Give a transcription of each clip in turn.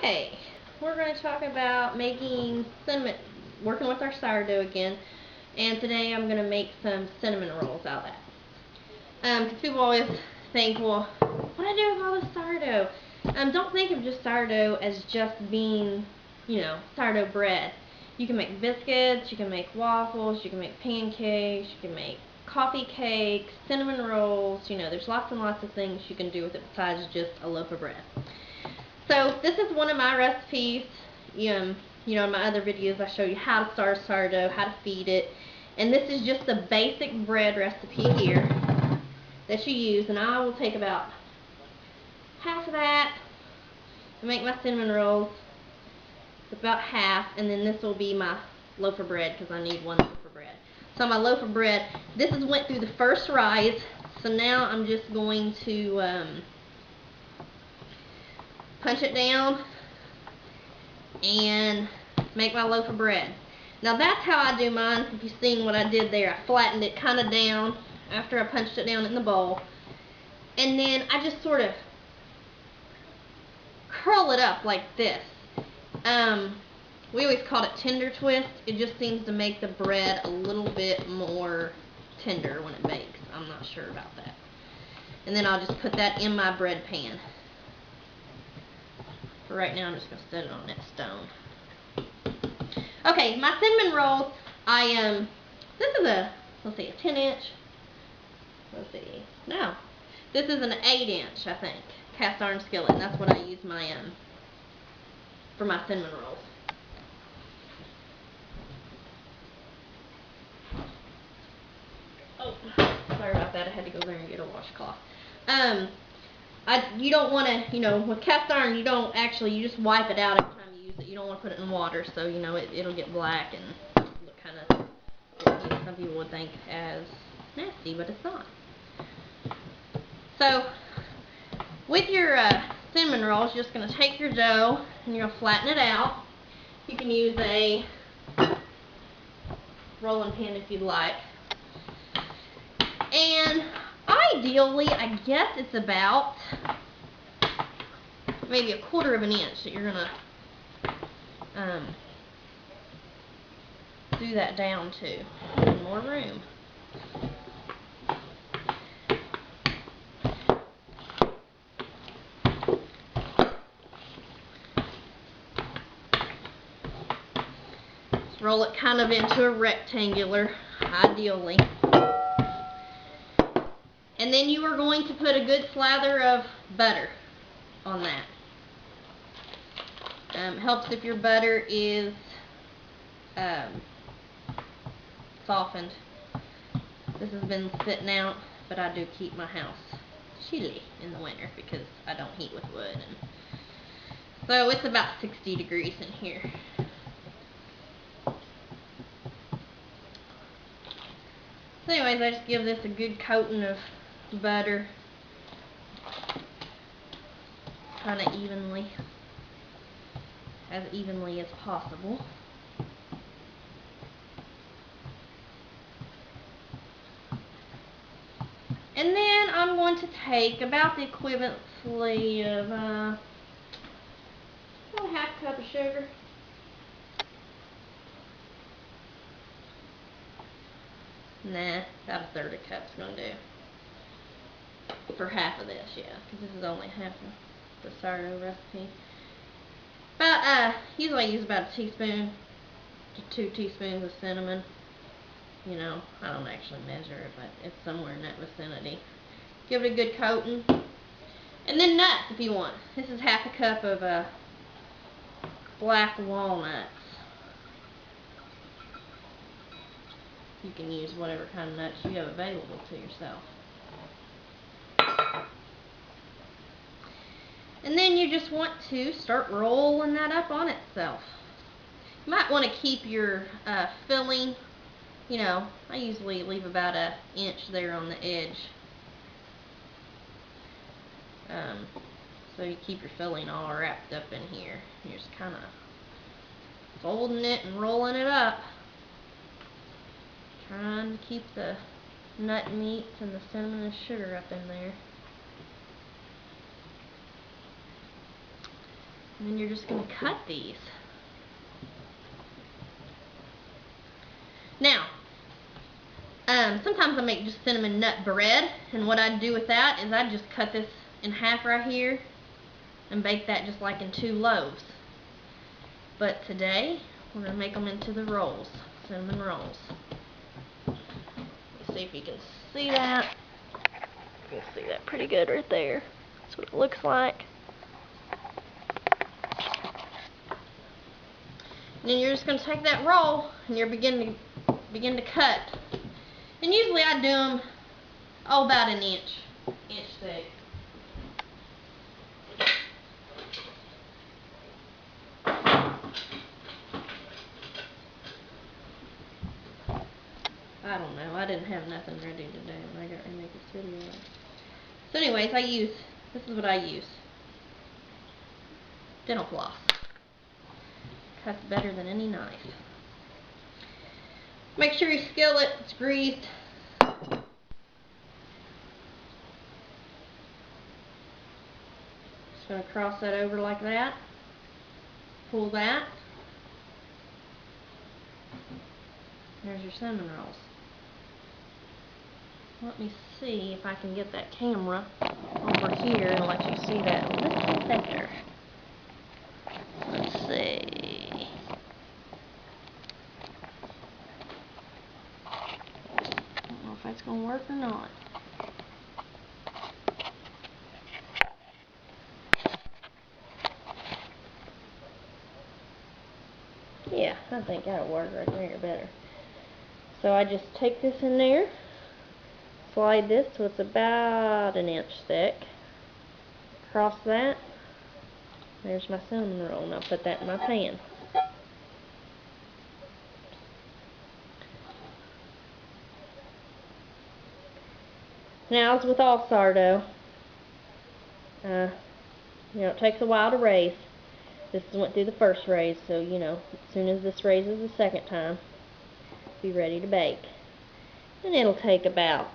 Okay, we're going to talk about making cinnamon, working with our sourdough again, and today I'm going to make some cinnamon rolls out of that. Because people always think, well, what do I do with all this sourdough? Don't think of just sourdough as just being, sourdough bread. You can make biscuits, you can make waffles, you can make pancakes, you can make coffee cakes, cinnamon rolls, there's lots and lots of things you can do with it besides just a loaf of bread. So this is one of my recipes. In my other videos I show you how to start a sourdough, how to feed it. And this is just the basic bread recipe here that you use. And I will take about half of that to make my cinnamon rolls. About half. And then this will be my loaf of bread because I need one loaf of bread. So my loaf of bread, this is went through the first rise. So now I'm just going to punch it down and make my loaf of bread. Now that's how I do mine. If you've seen what I did there, I flattened it kind of down after I punched it down in the bowl, and then I just sort of curl it up like this. We always call it tender twist. It just seems to make the bread a little bit more tender when it bakes. I'm not sure about that. And then I'll just put that in my bread pan. For right now, I'm just going to set it on that stone. Okay, my cinnamon rolls, this is a 10-inch. Let's see. No. This is an 8-inch, I think, cast iron skillet. And that's what I use for my cinnamon rolls. Oh, sorry about that. I had to go there and get a washcloth. You don't want to, with cast iron, you just wipe it out every time you use it. You don't want to put it in water, so, it'll get black and look kind of, some people would think as nasty, but it's not. So, with your cinnamon rolls, you're just going to take your dough and you're going to flatten it out. You can use a rolling pin if you'd like. And ideally, I guess it's about maybe 1/4 of an inch that you're gonna do that down to. More room. Just roll it kind of into a rectangular, ideally. And then you are going to put a good slather of butter on that. Helps if your butter is softened. This has been sitting out, but I do keep my house chilly in the winter because I don't heat with wood. And so it's about 60 degrees in here. So anyways, I just give this a good coating of butter, kind of evenly, as evenly as possible. And then I'm going to take about the equivalency of a 1/2 cup of sugar. Nah, about 1/3 cup's gonna do. For half of this, yeah, because this is only half of the sourdough recipe. Usually I use about a teaspoon to 2 teaspoons of cinnamon. I don't actually measure it, but it's somewhere in that vicinity. Give it a good coating. And then nuts if you want. This is 1/2 cup of black walnuts. You can use whatever kind of nuts you have available to yourself. And then you just want to start rolling that up on itself. You might want to keep your filling, I usually leave about 1 inch there on the edge. So you keep your filling all wrapped up in here. You're just kind of folding it and rolling it up. Trying to keep the nut meats and the cinnamon and sugar up in there. And then you're just going to cut these. Now, sometimes I make just cinnamon nut bread, and what I do with that is I just cut this in half right here and bake that just like in 2 loaves. But today, we're going to make them into the rolls, cinnamon rolls. Let's see if you can see that. You can see that pretty good right there. That's what it looks like. And then you're just going to take that roll and you're begin to cut. And usually I do them about an inch thick. I don't know. I didn't have nothing ready today when I got ready to make this video. So anyways, this is what I use. Dental floss. Cuts better than any knife. Make sure your skillet is greased. Just going to cross that over like that. Pull that. There's your cinnamon rolls. Let me see if I can get that camera over here and let you see that a little better. Let's see. I don't know if that's going to work or not. Yeah, I think that'll work right there better. So I just take this in there, slide this so it's about an inch thick, cross that, there's my cinnamon roll, and I'll put that in my pan. Now, as with all sourdough, it takes a while to raise. This went through the first raise, so as soon as this raises the second time, be ready to bake. And it'll take about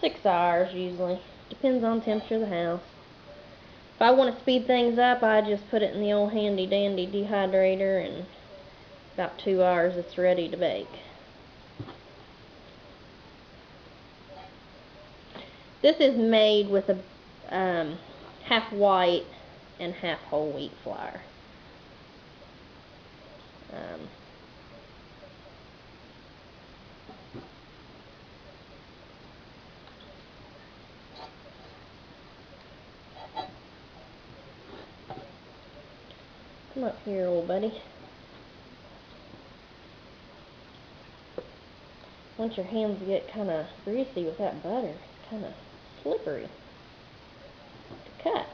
6 hours usually. Depends on the temperature of the house. If I want to speed things up, I just put it in the old handy dandy dehydrator, and about 2 hours it's ready to bake. This is made with a half white and half whole wheat flour. Come up here, old buddy. Once your hands get kind of greasy with that butter, it's kind of slippery to cut.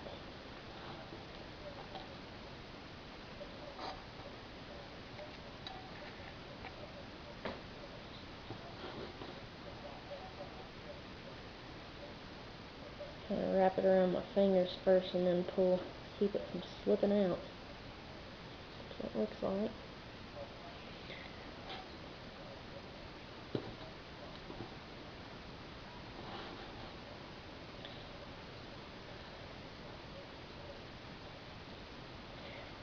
Kind of wrap it around my fingers first and then pull, keep it from slipping out. That's what it looks like.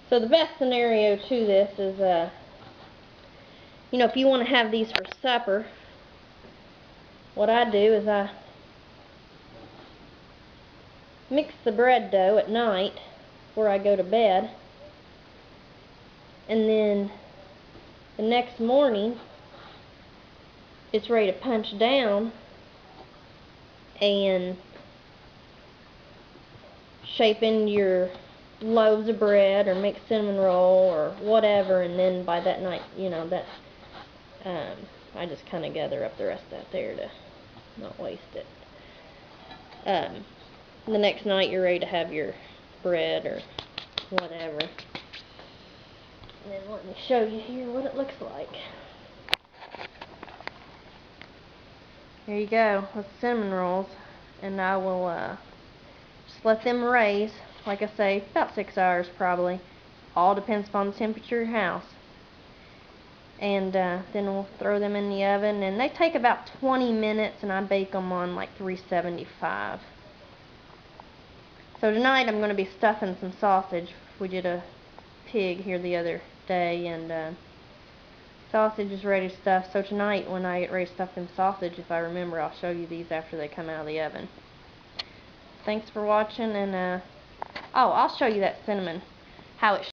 So the best scenario to this is, if you want to have these for supper, what I do is I mix the bread dough at night before I go to bed, and then the next morning it's ready to punch down and shape in your loaves of bread or make cinnamon roll or whatever, and then by that night, I just kind of gather up the rest of that there to not waste it. The next night you're ready to have your bread or whatever. And then let me show you here what it looks like. Here you go with cinnamon rolls, and I will just let them raise, like I say, about 6 hours probably. All depends upon the temperature of your house. And then we'll throw them in the oven, and they take about 20 minutes, and I bake them on like 375. So tonight I'm going to be stuffing some sausage. We did a pig here the other day, and sausage is ready to stuff. So tonight when I get ready to stuff them sausage, if I remember, I'll show you these after they come out of the oven. Thanks for watching, and oh, I'll show you that cinnamon, how it